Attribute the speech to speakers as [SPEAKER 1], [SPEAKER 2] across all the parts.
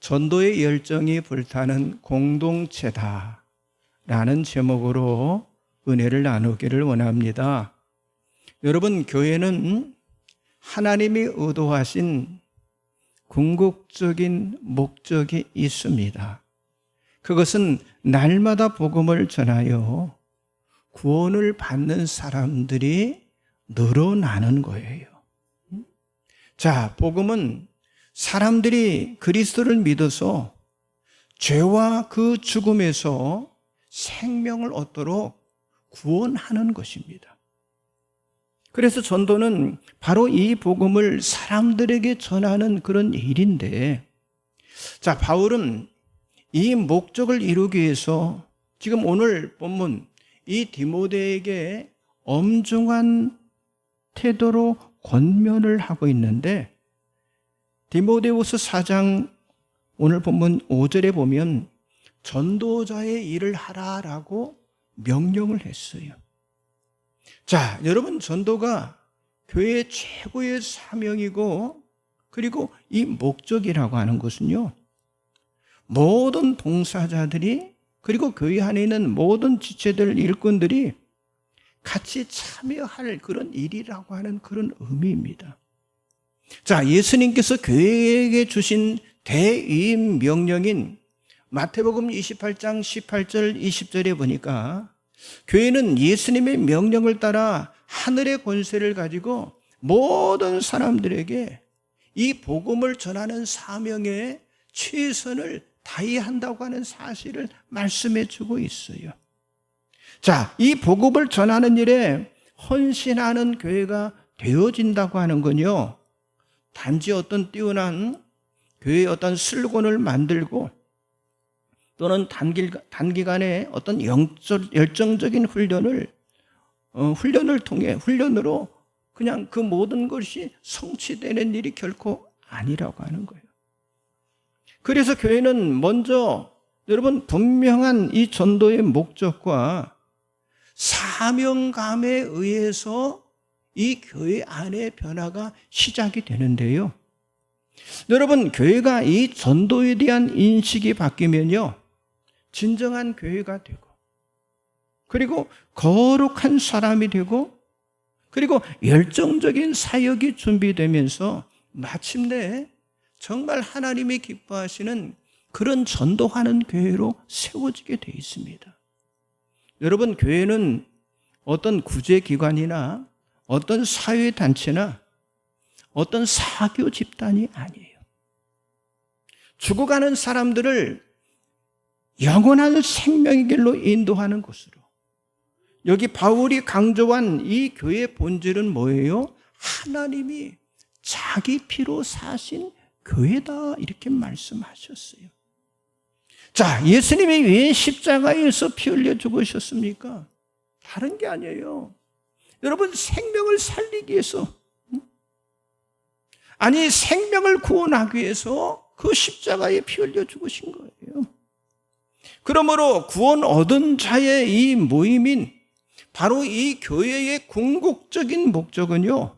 [SPEAKER 1] 전도의 열정이 불타는 공동체다 라는 제목으로 은혜를 나누기를 원합니다. 여러분, 교회는 하나님이 의도하신 궁극적인 목적이 있습니다. 그것은 날마다 복음을 전하여 구원을 받는 사람들이 늘어나는 거예요. 자, 복음은 사람들이 그리스도를 믿어서 죄와 그 죽음에서 생명을 얻도록 구원하는 것입니다. 그래서 전도는 바로 이 복음을 사람들에게 전하는 그런 일인데, 자, 바울은 이 목적을 이루기 위해서 지금 오늘 본문 이 디모데에게 엄중한 태도로 권면을 하고 있는데, 디모데후서 4장 오늘 본문 5절에 보면 전도자의 일을 하라라고 명령을 했어요. 자, 여러분, 전도가 교회의 최고의 사명이고, 그리고 이 목적이라고 하는 것은요, 모든 봉사자들이, 그리고 교회 안에 있는 모든 지체들, 일꾼들이 같이 참여할 그런 일이라고 하는 그런 의미입니다. 자, 예수님께서 교회에게 주신 대위임 명령인 마태복음 28장 18절 20절에 보니까 교회는 예수님의 명령을 따라 하늘의 권세를 가지고 모든 사람들에게 이 복음을 전하는 사명에 최선을 다해야 한다고 하는 사실을 말씀해 주고 있어요. 자, 이 복음을 전하는 일에 헌신하는 교회가 되어진다고 하는 건요, 단지 어떤 뛰어난 교회의 어떤 슬로건을 만들고 또는 단기간에 어떤 열정적인 훈련을 통해 훈련으로 그냥 그 모든 것이 성취되는 일이 결코 아니라고 하는 거예요. 그래서 교회는 먼저 여러분 분명한 이 전도의 목적과 사명감에 의해서 이 교회 안의 변화가 시작이 되는데요. 여러분, 교회가 이 전도에 대한 인식이 바뀌면요, 진정한 교회가 되고, 그리고 거룩한 사람이 되고, 그리고 열정적인 사역이 준비되면서 마침내 정말 하나님이 기뻐하시는 그런 전도하는 교회로 세워지게 되어 있습니다. 여러분, 교회는 어떤 구제기관이나 어떤 사회단체나 어떤 사교 집단이 아니에요. 죽어가는 사람들을 영원한 생명의 길로 인도하는 곳으로. 여기 바울이 강조한 이 교회의 본질은 뭐예요? 하나님이 자기 피로 사신 교회다, 이렇게 말씀하셨어요. 자, 예수님이 왜 십자가에서 피 흘려 죽으셨습니까? 다른 게 아니에요. 여러분, 생명을 살리기 위해서, 아니 생명을 구원하기 위해서 그 십자가에 피 흘려 죽으신 거예요. 그러므로 구원 얻은 자의 이 모임인 바로 이 교회의 궁극적인 목적은요,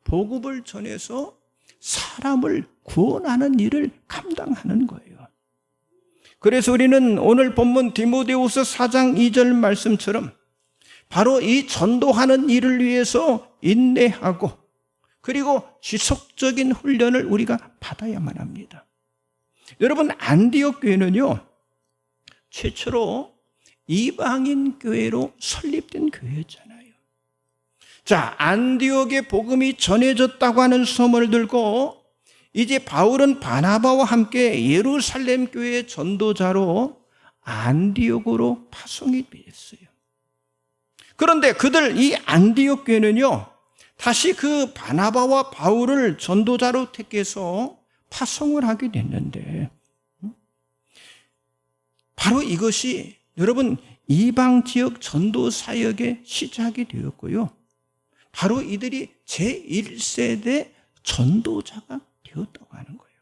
[SPEAKER 1] 복음을 전해서 사람을 구원하는 일을 감당하는 거예요. 그래서 우리는 오늘 본문 디모데후서 4장 2절 말씀처럼 바로 이 전도하는 일을 위해서 인내하고, 그리고 지속적인 훈련을 우리가 받아야만 합니다. 여러분, 안디옥 교회는요, 최초로 이방인 교회로 설립된 교회잖아요. 자, 안디옥의 복음이 전해졌다고 하는 소문을 들고 이제 바울은 바나바와 함께 예루살렘 교회의 전도자로 안디옥으로 파송이 됐어요. 그런데 그들 이 안디옥 교회는요, 다시 그 바나바와 바울을 전도자로 택해서 파송을 하게 됐는데, 바로 이것이 여러분 이방 지역 전도 사역의 시작이 되었고요, 바로 이들이 제1세대 전도자가 되었다고 하는 거예요.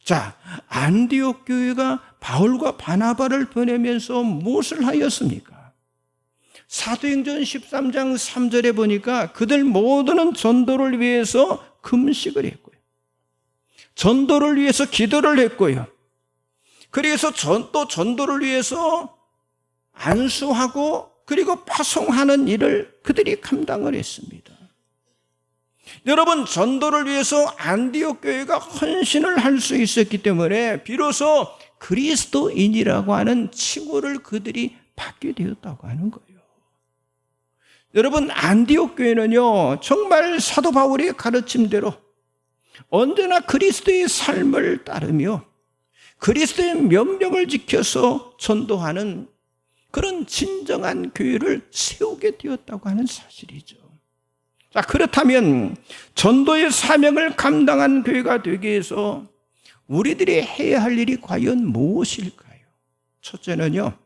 [SPEAKER 1] 자, 안디옥 교회가 바울과 바나바를 보내면서 무엇을 하였습니까? 사도행전 13장 3절에 보니까 그들 모두는 전도를 위해서 금식을 했고요, 전도를 위해서 기도를 했고요. 그래서 또 전도를 위해서 안수하고 그리고 파송하는 일을 그들이 감당을 했습니다. 여러분, 전도를 위해서 안디옥 교회가 헌신을 할 수 있었기 때문에 비로소 그리스도인이라고 하는 칭호를 그들이 받게 되었다고 하는 거예요. 여러분, 안디옥 교회는요, 정말 사도 바울의 가르침대로 언제나 그리스도의 삶을 따르며 그리스도의 명령을 지켜서 전도하는 그런 진정한 교회를 세우게 되었다고 하는 사실이죠. 자, 그렇다면 전도의 사명을 감당한 교회가 되기 위해서 우리들이 해야 할 일이 과연 무엇일까요? 첫째는요,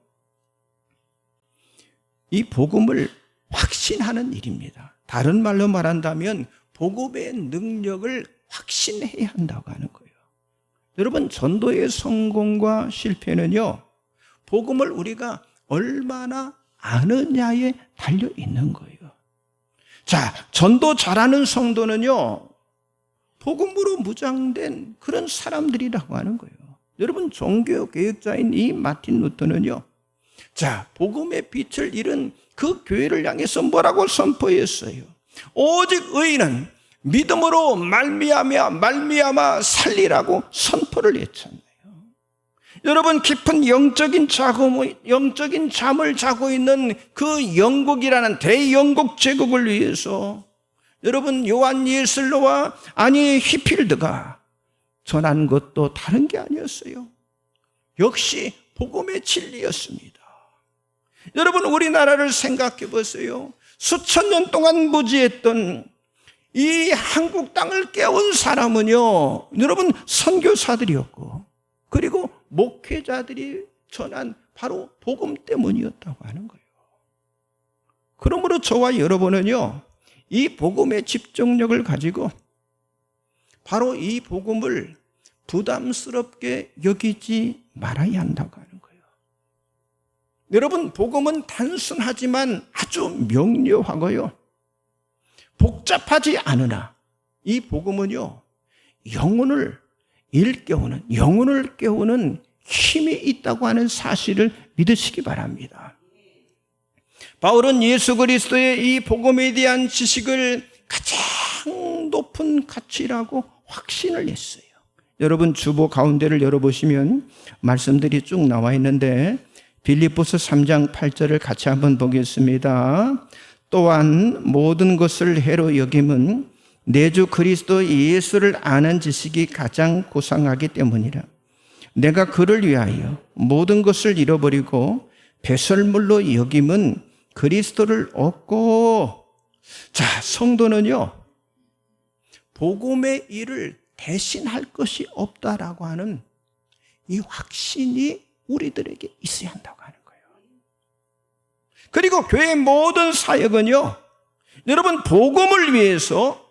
[SPEAKER 1] 이 복음을 확신하는 일입니다. 다른 말로 말한다면 복음의 능력을 확신해야 한다고 하는 거예요. 여러분, 전도의 성공과 실패는요, 복음을 우리가 얼마나 아느냐에 달려 있는 거예요. 자, 전도 잘하는 성도는요, 복음으로 무장된 그런 사람들이라고 하는 거예요. 여러분, 종교 개혁자인 이 마틴 루터는요, 자, 복음의 빛을 잃은 그 교회를 향해서 뭐라고 선포했어요? 오직 의인은 믿음으로 말미암아 살리라고 선포를 했잖아요. 여러분, 깊은 영적인 잠을 자고 있는 그 영국이라는 대영국 제국을 위해서 여러분, 요한 예슬로와 아니 히필드가 전한 것도 다른 게 아니었어요. 역시 복음의 진리였습니다. 여러분, 우리나라를 생각해 보세요. 수천 년 동안 무지했던 이 한국 땅을 깨운 사람은요, 여러분, 선교사들이었고 그리고 목회자들이 전한 바로 복음 때문이었다고 하는 거예요. 그러므로 저와 여러분은요, 이 복음의 집중력을 가지고 바로 이 복음을 부담스럽게 여기지 말아야 한다고 하는 거예요. 여러분, 복음은 단순하지만 아주 명료하고요, 복잡하지 않으나 이 복음은요, 영혼을 일깨우는, 영혼을 깨우는 힘이 있다고 하는 사실을 믿으시기 바랍니다. 바울은 예수 그리스도의 이 복음에 대한 지식을 가장 높은 가치라고 확신을 했어요. 여러분, 주보 가운데를 열어보시면 말씀들이 쭉 나와 있는데 빌립보서 3장 8절을 같이 한번 보겠습니다. 또한 모든 것을 해로 여김은 내 주 그리스도 예수를 아는 지식이 가장 고상하기 때문이라. 내가 그를 위하여 모든 것을 잃어버리고 배설물로 여김은 그리스도를 얻고. 자, 성도는요, 복음의 일을 대신할 것이 없다라고 하는 이 확신이 우리들에게 있어야 한다고 하는 거예요. 그리고 교회의 모든 사역은요, 여러분, 복음을 위해서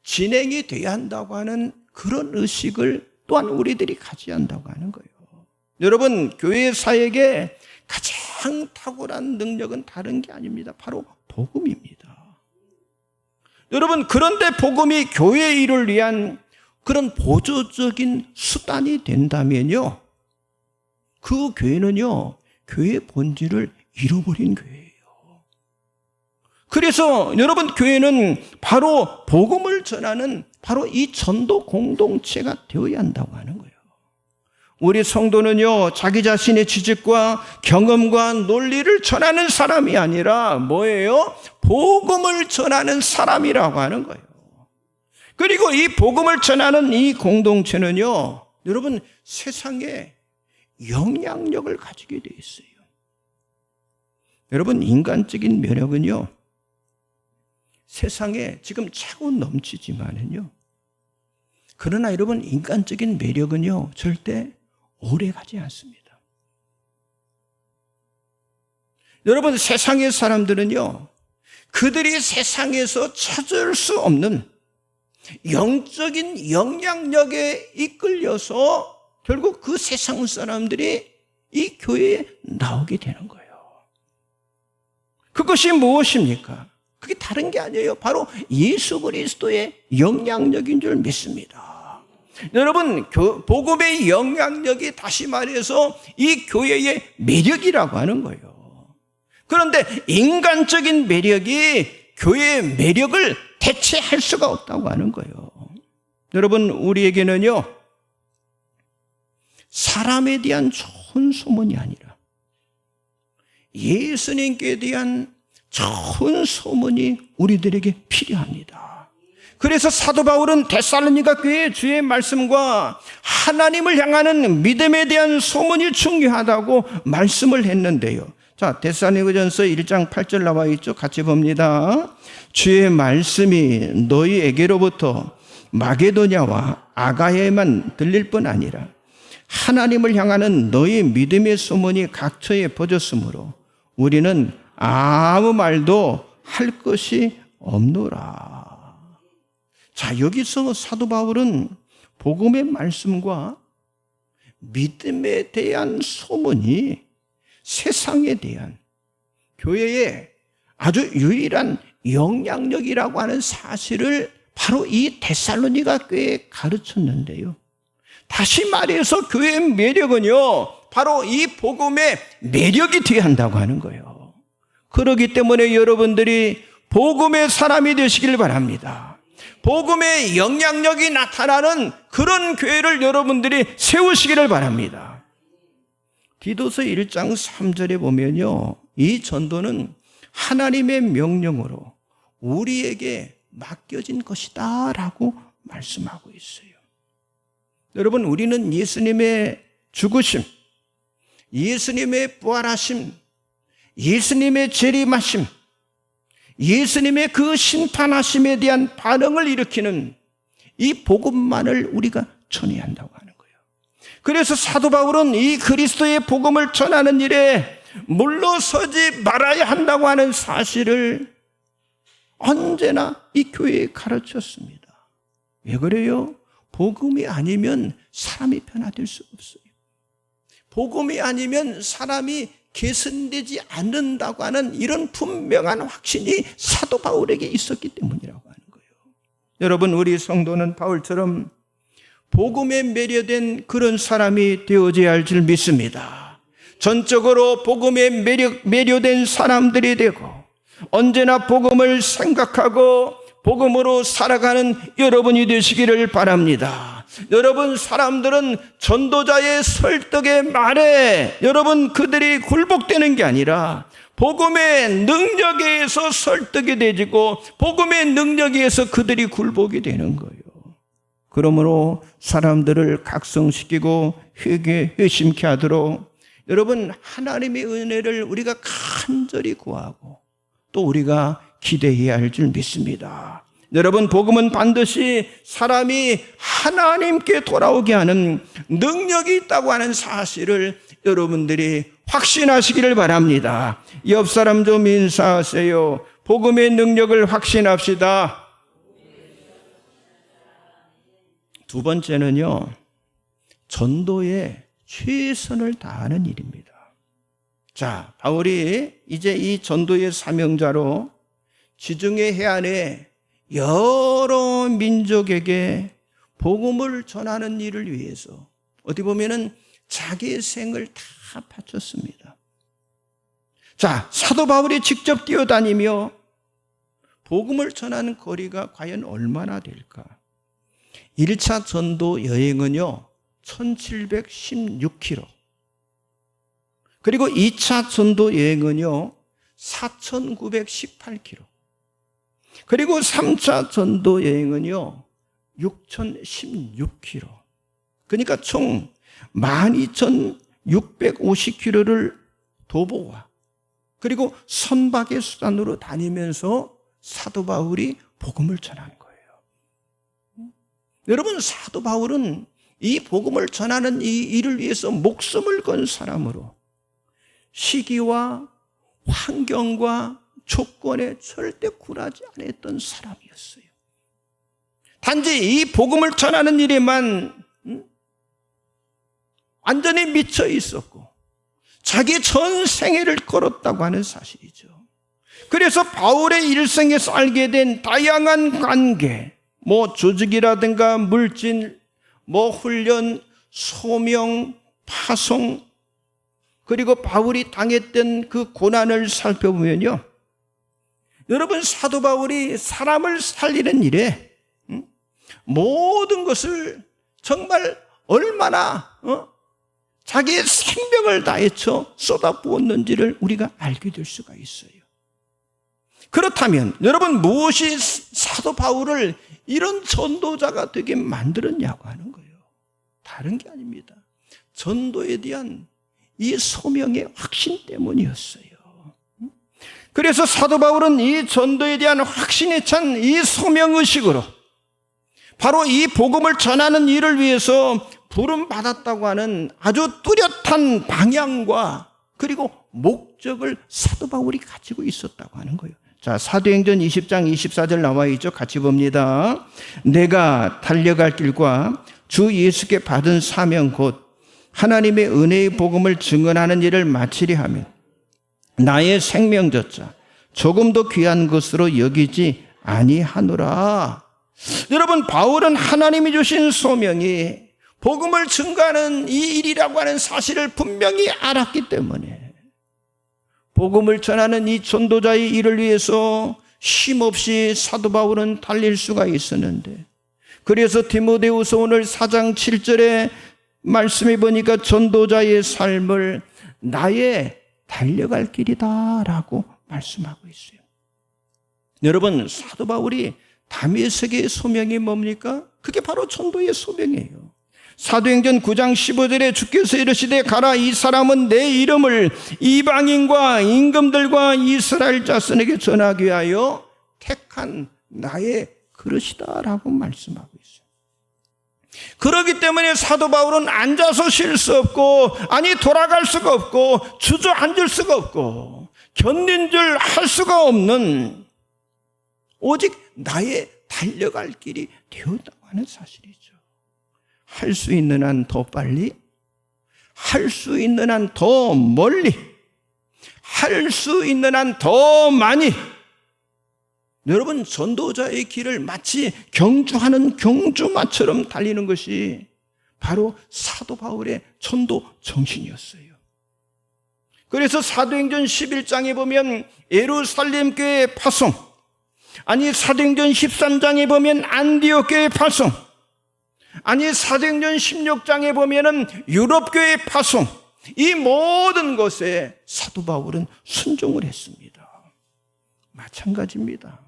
[SPEAKER 1] 진행이 돼야 한다고 하는 그런 의식을 또한 우리들이 가져야 한다고 하는 거예요. 여러분, 교회 사역의 가장 탁월한 능력은 다른 게 아닙니다. 바로 복음입니다. 여러분, 그런데 복음이 교회 일을 위한 그런 보조적인 수단이 된다면요, 그 교회는요, 교회의 본질을 잃어버린 교회예요. 그래서 여러분, 교회는 바로 복음을 전하는 바로 이 전도 공동체가 되어야 한다고 하는 거예요. 우리 성도는요, 자기 자신의 지식과 경험과 논리를 전하는 사람이 아니라 뭐예요? 복음을 전하는 사람이라고 하는 거예요. 그리고 이 복음을 전하는 이 공동체는요, 여러분, 세상에 영향력을 가지게 되어 있어요. 여러분, 인간적인 매력은요, 세상에 지금 차고 넘치지만은요, 그러나 여러분, 인간적인 매력은요, 절대 오래 가지 않습니다. 여러분, 세상의 사람들은요, 그들이 세상에서 찾을 수 없는 영적인 영향력에 이끌려서 결국 그 세상 사람들이 이 교회에 나오게 되는 거예요. 그것이 무엇입니까? 그게 다른 게 아니에요. 바로 예수 그리스도의 영향력인 줄 믿습니다. 여러분, 복음의 영향력이 다시 말해서 이 교회의 매력이라고 하는 거예요. 그런데 인간적인 매력이 교회의 매력을 대체할 수가 없다고 하는 거예요. 여러분, 우리에게는요, 사람에 대한 좋은 소문이 아니라 예수님께 대한 좋은 소문이 우리들에게 필요합니다. 그래서 사도 바울은 데살로니가 교회의 주의 말씀과 하나님을 향하는 믿음에 대한 소문이 중요하다고 말씀을 했는데요. 자, 데살로니가전서 1장 8절 나와 있죠. 같이 봅니다. 주의 말씀이 너희에게로부터 마게도냐와 아가야에만 들릴 뿐 아니라 하나님을 향하는 너희 믿음의 소문이 각처에 퍼졌으므로 우리는 아무 말도 할 것이 없노라. 자, 여기서 사도 바울은 복음의 말씀과 믿음에 대한 소문이 세상에 대한 교회의 아주 유일한 영향력이라고 하는 사실을 바로 이 데살로니가 교회에 가르쳤는데요. 다시 말해서 교회의 매력은요, 바로 이 복음의 매력이 되어야 한다고 하는 거예요. 그렇기 때문에 여러분들이 복음의 사람이 되시길 바랍니다. 복음의 영향력이 나타나는 그런 교회를 여러분들이 세우시기를 바랍니다. 디도서 1장 3절에 보면요, 이 전도는 하나님의 명령으로 우리에게 맡겨진 것이다 라고 말씀하고 있어요. 여러분, 우리는 예수님의 죽으심, 예수님의 부활하심, 예수님의 재림하심, 예수님의 그 심판하심에 대한 반응을 일으키는 이 복음만을 우리가 전해야 한다고 하는 거예요. 그래서 사도 바울은 이 그리스도의 복음을 전하는 일에 물러서지 말아야 한다고 하는 사실을 언제나 이 교회에 가르쳤습니다. 왜 그래요? 복음이 아니면 사람이 변화될 수 없어요. 복음이 아니면 사람이 개선되지 않는다고 하는 이런 분명한 확신이 사도 바울에게 있었기 때문이라고 하는 거예요. 여러분, 우리 성도는 바울처럼 복음에 매료된 그런 사람이 되어져야 할 줄 믿습니다. 전적으로 복음에 매료된 사람들이 되고 언제나 복음을 생각하고 복음으로 살아가는 여러분이 되시기를 바랍니다. 여러분, 사람들은 전도자의 설득의 말에 여러분 그들이 굴복되는 게 아니라 복음의 능력에 의해서 설득이 되지고 복음의 능력에 의해서 그들이 굴복이 되는 거예요. 그러므로 사람들을 각성시키고 회심케 하도록 여러분, 하나님의 은혜를 우리가 간절히 구하고 또 우리가 기대해야 할 줄 믿습니다. 여러분, 복음은 반드시 사람이 하나님께 돌아오게 하는 능력이 있다고 하는 사실을 여러분들이 확신하시기를 바랍니다. 옆 사람 좀 인사하세요. 복음의 능력을 확신합시다. 두 번째는요, 전도에 최선을 다하는 일입니다. 자, 바울이 이제 이 전도의 사명자로 지중해 해안에 여러 민족에게 복음을 전하는 일을 위해서 어떻게 보면은 자기의 생을 다 바쳤습니다. 자, 사도 바울이 직접 뛰어다니며 복음을 전하는 거리가 과연 얼마나 될까? 1차 전도 여행은요 1716km, 그리고 2차 전도 여행은요 4918km, 그리고 3차 전도 여행은요 6016km. 그러니까 총 12650km를 도보와 그리고 선박의 수단으로 다니면서 사도 바울이 복음을 전하는 거예요. 여러분, 사도 바울은 이 복음을 전하는 이 일을 위해서 목숨을 건 사람으로 시기와 환경과 조건에 절대 굴하지 않았던 사람이었어요. 단지 이 복음을 전하는 일에만 완전히 미쳐 있었고 자기 전 생애를 걸었다고 하는 사실이죠. 그래서 바울의 일생에서 알게 된 다양한 관계, 조직이라든가 물질, 훈련, 소명, 파송, 그리고 바울이 당했던 그 고난을 살펴보면요, 여러분, 사도 바울이 사람을 살리는 일에 모든 것을 정말 얼마나 자기의 생명을 다해서 쏟아부었는지를 우리가 알게 될 수가 있어요. 그렇다면 여러분, 무엇이 사도 바울을 이런 전도자가 되게 만들었냐고 하는 거예요. 다른 게 아닙니다. 전도에 대한 이 소명의 확신 때문이었어요. 그래서 사도 바울은 이 전도에 대한 확신에 찬 이 소명의식으로 바로 이 복음을 전하는 일을 위해서 부름받았다고 하는 아주 뚜렷한 방향과 그리고 목적을 사도 바울이 가지고 있었다고 하는 거예요. 자, 사도행전 20장 24절 나와 있죠. 같이 봅니다. 내가 달려갈 길과 주 예수께 받은 사명 곧 하나님의 은혜의 복음을 증언하는 일을 마치려 하면 나의 생명조차 조금도 귀한 것으로 여기지 아니하노라. 여러분, 바울은 하나님이 주신 소명이 복음을 증거하는 이 일이라고 하는 사실을 분명히 알았기 때문에 복음을 전하는 이 전도자의 일을 위해서 쉼없이 사도 바울은 달릴 수가 있었는데, 그래서 디모데후서 오늘 4장 7절에 말씀해 보니까 전도자의 삶을 나의 달려갈 길이다 라고 말씀하고 있어요. 여러분, 사도 바울이 다메섹의 소명이 뭡니까? 그게 바로 전도의 소명이에요. 사도행전 9장 15절에 주께서 이르시되 가라, 이 사람은 내 이름을 이방인과 임금들과 이스라엘 자손에게 전하기 위하여 택한 나의 그릇이다 라고 말씀하고 있어요. 그렇기 때문에 사도 바울은 앉아서 쉴 수 없고, 아니 돌아갈 수가 없고, 주저앉을 수가 없고, 견딘 줄 할 수가 없는, 오직 나의 달려갈 길이 되었다고 하는 사실이죠. 할 수 있는 한 더 빨리, 할 수 있는 한 더 멀리, 할 수 있는 한 더 많이. 여러분, 전도자의 길을 마치 경주하는 경주마처럼 달리는 것이 바로 사도 바울의 전도 정신이었어요. 그래서 사도행전 11장에 보면 예루살렘 교회의 파송, 아니 사도행전 13장에 보면 안디옥 교회의 파송, 아니 사도행전 16장에 보면은 유럽 교회의 파송, 이 모든 것에 사도 바울은 순종을 했습니다. 마찬가지입니다.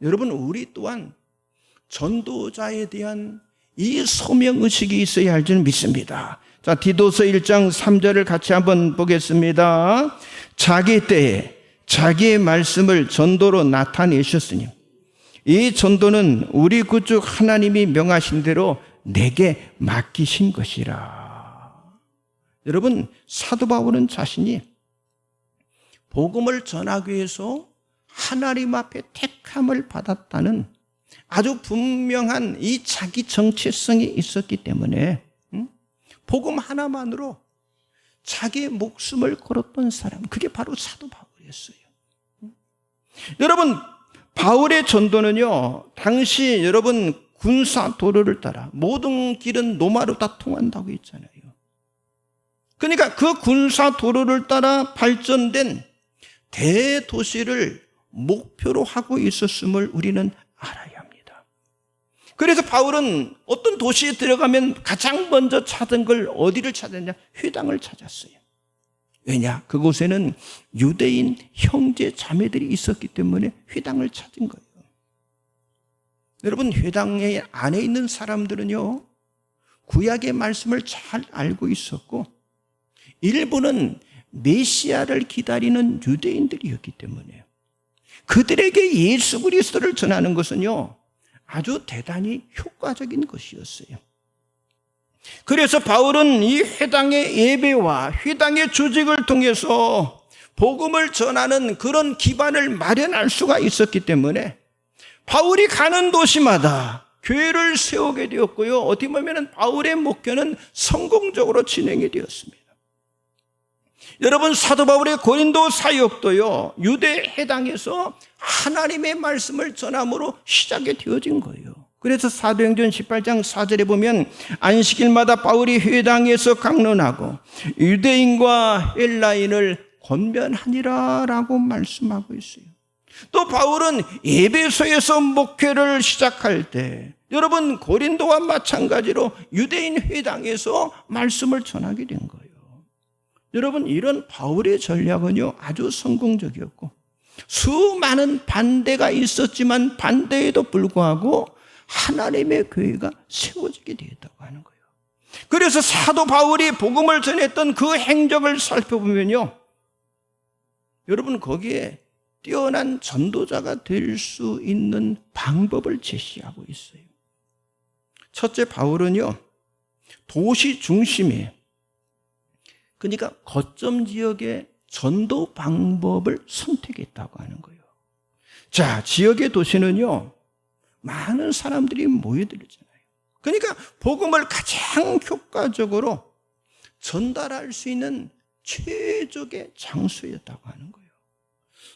[SPEAKER 1] 여러분, 우리 또한 전도자에 대한 이 소명의식이 있어야 할 줄 믿습니다. 자, 디도서 1장 3절을 같이 한번 보겠습니다. 자기 때에 자기의 말씀을 전도로 나타내셨으니 이 전도는 우리 구주 하나님이 명하신 대로 내게 맡기신 것이라. 여러분, 사도 바울은 자신이 복음을 전하기 위해서 하나님 앞에 택함을 받았다는 아주 분명한 이 자기 정체성이 있었기 때문에 복음 하나만으로 자기의 목숨을 걸었던 사람, 그게 바로 사도 바울이었어요. 여러분, 바울의 전도는요, 당시 여러분 군사 도로를 따라 모든 길은 노마로 다 통한다고 했잖아요. 그러니까 그 군사 도로를 따라 발전된 대도시를 목표로 하고 있었음을 우리는 알아야 합니다. 그래서 바울은 어떤 도시에 들어가면 가장 먼저 찾은 걸 어디를 찾았냐? 회당을 찾았어요. 왜냐? 그곳에는 유대인 형제 자매들이 있었기 때문에 회당을 찾은 거예요. 여러분, 회당에 안에 있는 사람들은요, 구약의 말씀을 잘 알고 있었고, 일부는 메시아를 기다리는 유대인들이었기 때문에 그들에게 예수 그리스도를 전하는 것은요, 아주 대단히 효과적인 것이었어요. 그래서 바울은 이 회당의 예배와 회당의 조직을 통해서 복음을 전하는 그런 기반을 마련할 수가 있었기 때문에 바울이 가는 도시마다 교회를 세우게 되었고요, 어떻게 보면 바울의 목회는 성공적으로 진행이 되었습니다. 여러분, 사도 바울의 고린도 사역도요, 유대 회당에서 하나님의 말씀을 전함으로 시작이 되어진 거예요. 그래서 사도행전 18장 4절에 보면 안식일마다 바울이 회당에서 강론하고 유대인과 헬라인을 권면하니라 라고 말씀하고 있어요. 또 바울은 에베소에서 목회를 시작할 때 여러분 고린도와 마찬가지로 유대인 회당에서 말씀을 전하게 된 거예요. 여러분 이런 바울의 전략은요 아주 성공적이었고 수많은 반대가 있었지만 반대에도 불구하고 하나님의 교회가 세워지게 되었다고 하는 거예요. 그래서 사도 바울이 복음을 전했던 그 행적을 살펴보면요 여러분 거기에 뛰어난 전도자가 될 수 있는 방법을 제시하고 있어요. 첫째, 바울은요 도시 중심에 그러니까 거점 지역의 전도 방법을 선택했다고 하는 거예요. 자, 지역의 도시는요 많은 사람들이 모여들잖아요. 그러니까 복음을 가장 효과적으로 전달할 수 있는 최적의 장소였다고 하는 거예요.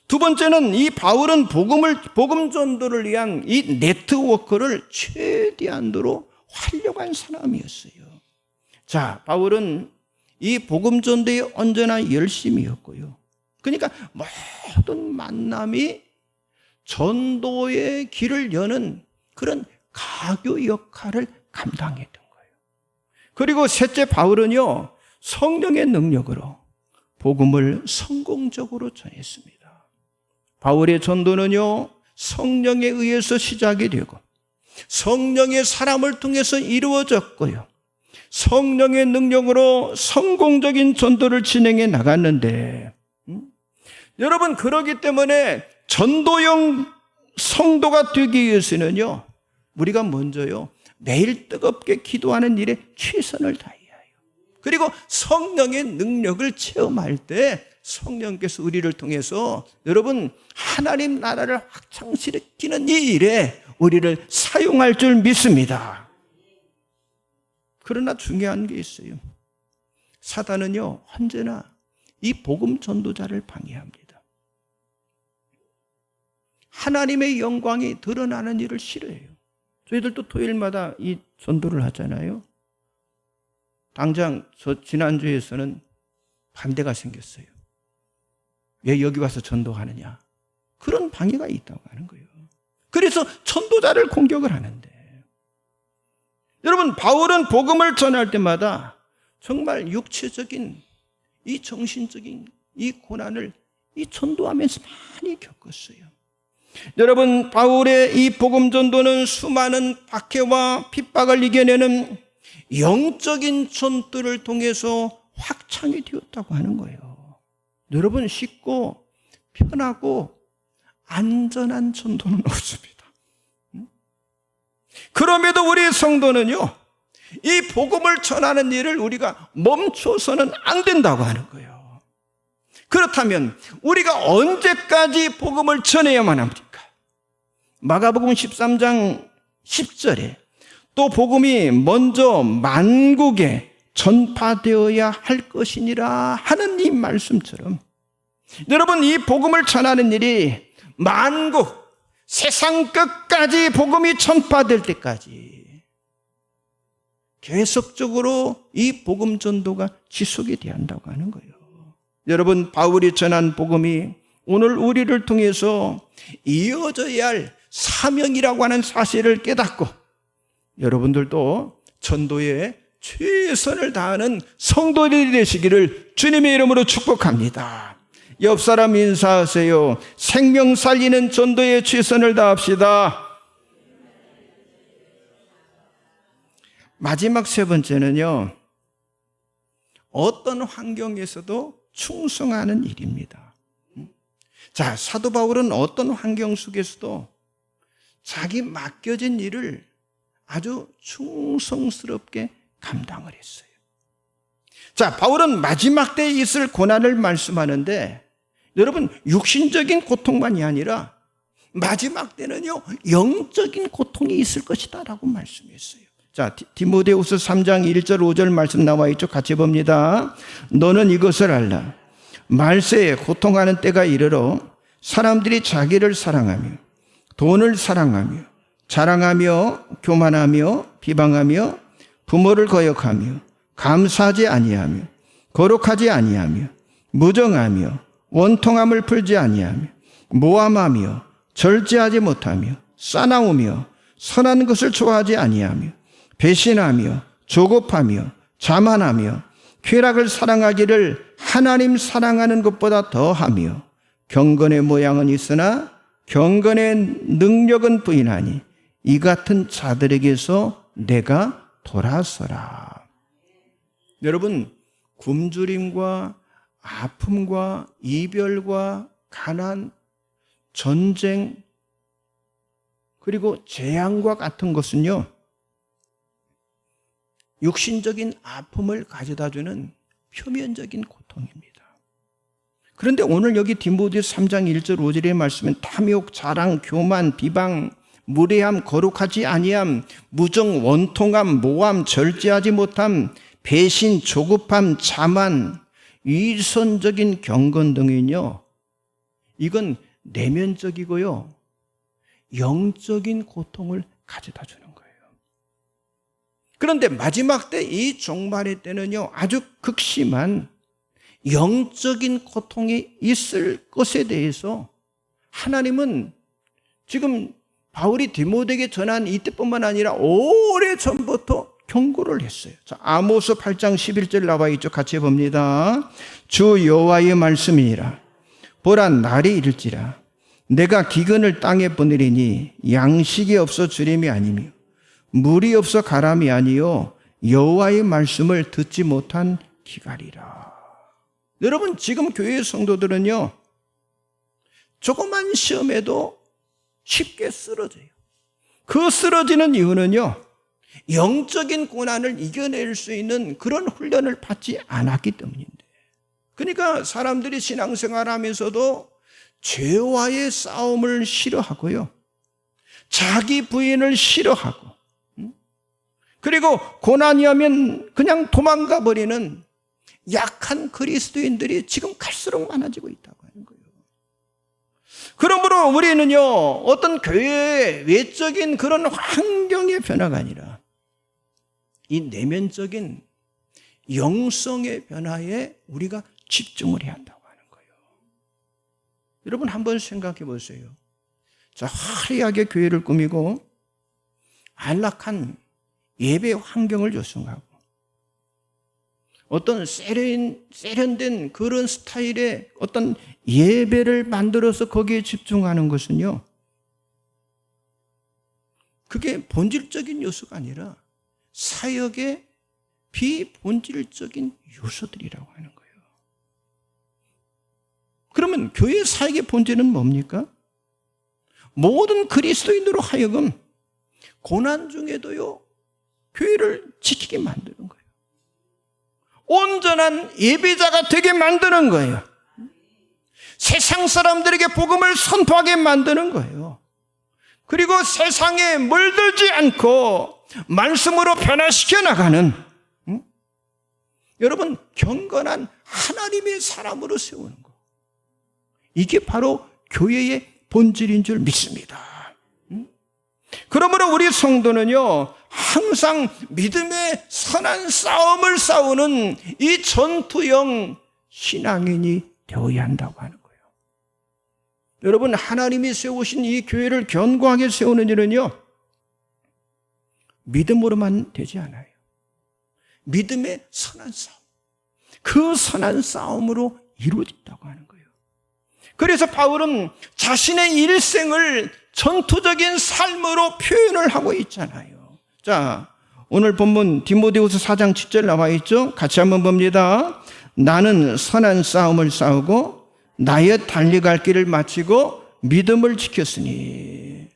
[SPEAKER 1] 두 번째는 이 바울은 복음 전도를 위한 이 네트워크를 최대한으로 활용한 사람이었어요. 자, 바울은 이 복음 전도에 언제나 열심이었고요. 그러니까 모든 만남이 전도의 길을 여는 그런 가교 역할을 감당했던 거예요. 그리고 셋째, 바울은요 성령의 능력으로 복음을 성공적으로 전했습니다. 바울의 전도는요 성령에 의해서 시작이 되고 성령의 사람을 통해서 이루어졌고요 성령의 능력으로 성공적인 전도를 진행해 나갔는데 여러분 그러기 때문에 전도형 성도가 되기 위해서는요 우리가 먼저요 매일 뜨겁게 기도하는 일에 최선을 다해야 해요. 그리고 성령의 능력을 체험할 때 성령께서 우리를 통해서 여러분 하나님 나라를 확장시키는 이 일에 우리를 사용할 줄 믿습니다. 그러나 중요한 게 있어요. 사단은요 언제나 이 복음 전도자를 방해합니다. 하나님의 영광이 드러나는 일을 싫어해요. 저희들도 토요일마다 이 전도를 하잖아요. 당장 지난주에서는 반대가 생겼어요. 왜 여기 와서 전도하느냐? 그런 방해가 있다고 하는 거예요. 그래서 전도자를 공격을 하는데 여러분 바울은 복음을 전할 때마다 정말 육체적인 이 정신적인 이 고난을 이 전도하면서 많이 겪었어요. 여러분 바울의 이 복음 전도는 수많은 박해와 핍박을 이겨내는 영적인 전도를 통해서 확장이 되었다고 하는 거예요. 여러분 쉽고 편하고 안전한 전도는 없습니다. 그럼에도 우리 성도는요 이 복음을 전하는 일을 우리가 멈춰서는 안 된다고 하는 거예요. 그렇다면 우리가 언제까지 복음을 전해야만 합니까? 마가복음 13장 10절에 또 복음이 먼저 만국에 전파되어야 할 것이니라 하는 이 말씀처럼 여러분 이 복음을 전하는 일이 만국 세상 끝까지 복음이 전파될 때까지 계속적으로 이 복음 전도가 지속이 돼야 한다고 하는 거예요. 여러분 바울이 전한 복음이 오늘 우리를 통해서 이어져야 할 사명이라고 하는 사실을 깨닫고 여러분들도 전도에 최선을 다하는 성도들이 되시기를 주님의 이름으로 축복합니다. 옆 사람 인사하세요. 생명 살리는 전도에 최선을 다합시다. 마지막 세 번째는요, 어떤 환경에서도 충성하는 일입니다. 자, 사도 바울은 어떤 환경 속에서도 자기 맡겨진 일을 아주 충성스럽게 감당을 했어요. 자, 바울은 마지막 때에 있을 고난을 말씀하는데 여러분 육신적인 고통만이 아니라 마지막 때는요 영적인 고통이 있을 것이다 라고 말씀했어요. 자, 디모데후서 3장 1절 5절 말씀 나와 있죠. 같이 봅니다. 너는 이것을 알라. 말세에 고통하는 때가 이르러 사람들이 자기를 사랑하며 돈을 사랑하며 자랑하며 교만하며 비방하며 부모를 거역하며 감사하지 아니하며 거룩하지 아니하며 무정하며 원통함을 풀지 아니하며 모함하며 절제하지 못하며 싸나우며 선한 것을 좋아하지 아니하며 배신하며 조급하며 자만하며 쾌락을 사랑하기를 하나님 사랑하는 것보다 더하며 경건의 모양은 있으나 경건의 능력은 부인하니 이 같은 자들에게서 내가 돌아서라. 여러분, 굶주림과 아픔과 이별과 가난, 전쟁, 그리고 재앙과 같은 것은요, 육신적인 아픔을 가져다주는 표면적인 고통입니다. 그런데 오늘 여기 디모데 3장 1절 5절의 말씀은 탐욕, 자랑, 교만, 비방, 무례함, 거룩하지 아니함, 무정, 원통함, 모함, 절제하지 못함, 배신, 조급함, 자만, 위선적인 경건 등은요, 이건 내면적이고요, 영적인 고통을 가져다 주는 거예요. 그런데 마지막 때, 이 종말의 때는요, 아주 극심한 영적인 고통이 있을 것에 대해서 하나님은 지금 바울이 디모데에게 전한 이때뿐만 아니라 오래전부터 경고를 했어요. 자, 아모스 8장 11절 나와 있죠. 같이 봅니다. 주 여호와의 말씀이니라. 보라, 날이 이를지라. 내가 기근을 땅에 보내리니 양식이 없어 주림이 아니며 물이 없어 가람이 아니요 여호와의 말씀을 듣지 못한 기갈이라. 여러분, 지금 교회 성도들은요, 조그만 시험에도 쉽게 쓰러져요. 그 쓰러지는 이유는요, 영적인 고난을 이겨낼 수 있는 그런 훈련을 받지 않았기 때문인데. 그러니까 사람들이 신앙생활 하면서도 죄와의 싸움을 싫어하고요, 자기 부인을 싫어하고, 그리고 고난이 오면 그냥 도망가 버리는 약한 그리스도인들이 지금 갈수록 많아지고 있다고 하는 거예요. 그러므로 우리는요, 어떤 교회의 외적인 그런 환경의 변화가 아니라 이 내면적인 영성의 변화에 우리가 집중을 해야 한다고 하는 거예요. 여러분, 한번 생각해 보세요. 자, 화려하게 교회를 꾸미고 안락한 예배 환경을 조성하고 어떤 세련된 그런 스타일의 어떤 예배를 만들어서 거기에 집중하는 것은요, 그게 본질적인 요소가 아니라 사역의 비본질적인 요소들이라고 하는 거예요. 그러면 교회 사역의 본질은 뭡니까? 모든 그리스도인으로 하여금 고난 중에도요, 교회를 지키게 만드는 거예요. 온전한 예배자가 되게 만드는 거예요. 세상 사람들에게 복음을 선포하게 만드는 거예요. 그리고 세상에 물들지 않고 말씀으로 변화시켜 나가는, 여러분, 경건한 하나님의 사람으로 세우는 거. 이게 바로 교회의 본질인 줄 믿습니다. 그러므로 우리 성도는요, 항상 믿음의 선한 싸움을 싸우는 이 전투형 신앙인이 되어야 한다고 하는 거예요. 여러분, 하나님이 세우신 이 교회를 견고하게 세우는 일은요, 믿음으로만 되지 않아요. 믿음의 선한 싸움, 그 선한 싸움으로 이루어진다고 하는 거예요. 그래서 바울은 자신의 일생을 전투적인 삶으로 표현을 하고 있잖아요. 자, 오늘 본문 디모데후서 4장 7절 나와 있죠? 같이 한번 봅니다. 나는 선한 싸움을 싸우고 나의 달려갈 길을 마치고 믿음을 지켰으니.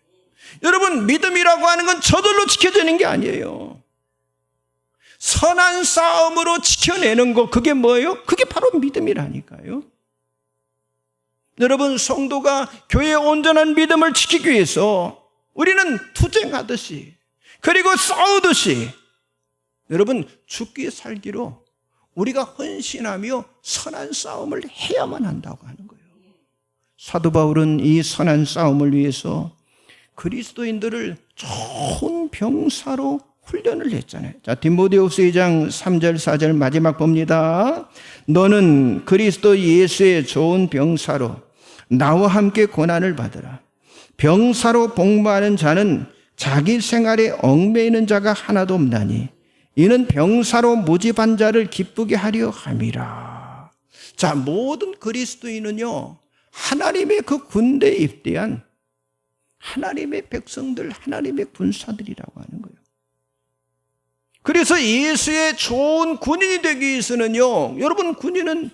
[SPEAKER 1] 여러분, 믿음이라고 하는 건 저절로 지켜지는 게 아니에요. 선한 싸움으로 지켜내는 거, 그게 뭐예요? 그게 바로 믿음이라니까요. 여러분, 성도가 교회의 온전한 믿음을 지키기 위해서 우리는 투쟁하듯이, 그리고 싸우듯이, 여러분, 죽기 살기로 우리가 헌신하며 선한 싸움을 해야만 한다고 하는 거예요. 사도 바울은 이 선한 싸움을 위해서 그리스도인들을 좋은 병사로 훈련을 했잖아요. 자, 디모데후서 2장 3절 4절 마지막 봅니다. 너는 그리스도 예수의 좋은 병사로 나와 함께 고난을 받으라. 병사로 복무하는 자는 자기 생활에 얽매이는 자가 하나도 없나니 이는 병사로 모집한 자를 기쁘게 하려 함이라. 자, 모든 그리스도인은요, 하나님의 그 군대에 입대한 하나님의 백성들, 하나님의 군사들이라고 하는 거예요. 그래서 예수의 좋은 군인이 되기 위해서는요, 여러분, 군인은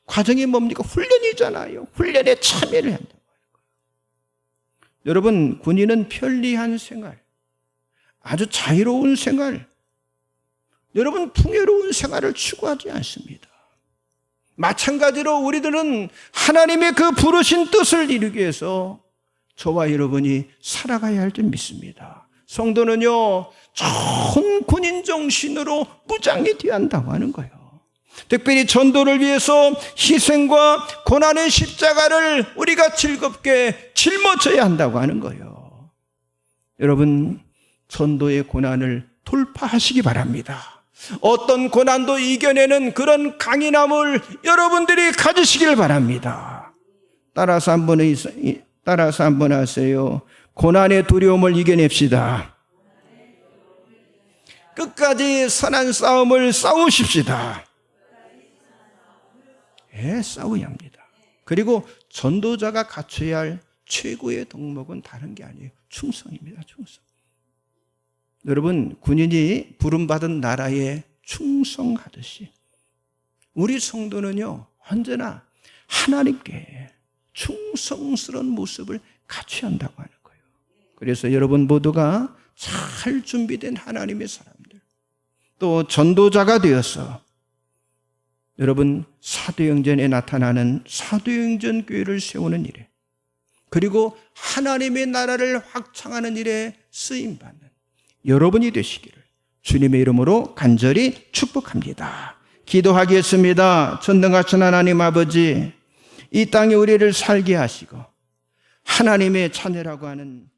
[SPEAKER 1] 과정이 뭡니까? 훈련이잖아요. 훈련에 참여를 한다고 하는 거예요. 여러분, 군인은 편리한 생활, 아주 자유로운 생활, 여러분, 풍요로운 생활을 추구하지 않습니다. 마찬가지로 우리들은 하나님의 그 부르신 뜻을 이루기 위해서 저와 여러분이 살아가야 할 줄 믿습니다. 성도는요, 좋은 군인 정신으로 무장이 되어야 한다고 하는 거예요. 특별히 전도를 위해서 희생과 고난의 십자가를 우리가 즐겁게 짊어져야 한다고 하는 거예요. 여러분, 전도의 고난을 돌파하시기 바랍니다. 어떤 고난도 이겨내는 그런 강인함을 여러분들이 가지시길 바랍니다. 따라서 한번 하세요. 고난의 두려움을 이겨냅시다. 끝까지 선한 싸움을 싸우십시다. 예, 싸워야 합니다. 그리고 전도자가 갖춰야 할 최고의 덕목은 다른 게 아니에요. 충성입니다. 충성. 여러분, 군인이 부름받은 나라에 충성하듯이 우리 성도는요, 언제나 하나님께 충성스러운 모습을 갖춰야 한다고 하는 거예요. 그래서 여러분 모두가 잘 준비된 하나님의 사람들, 또 전도자가 되어서 여러분 사도행전에 나타나는 사도행전 교회를 세우는 일에, 그리고 하나님의 나라를 확장하는 일에 쓰임받는 여러분이 되시기를 주님의 이름으로 간절히 축복합니다. 기도하겠습니다. 전능하신 하나님 아버지, 이 땅에 우리를 살게 하시고 하나님의 자녀라고 하는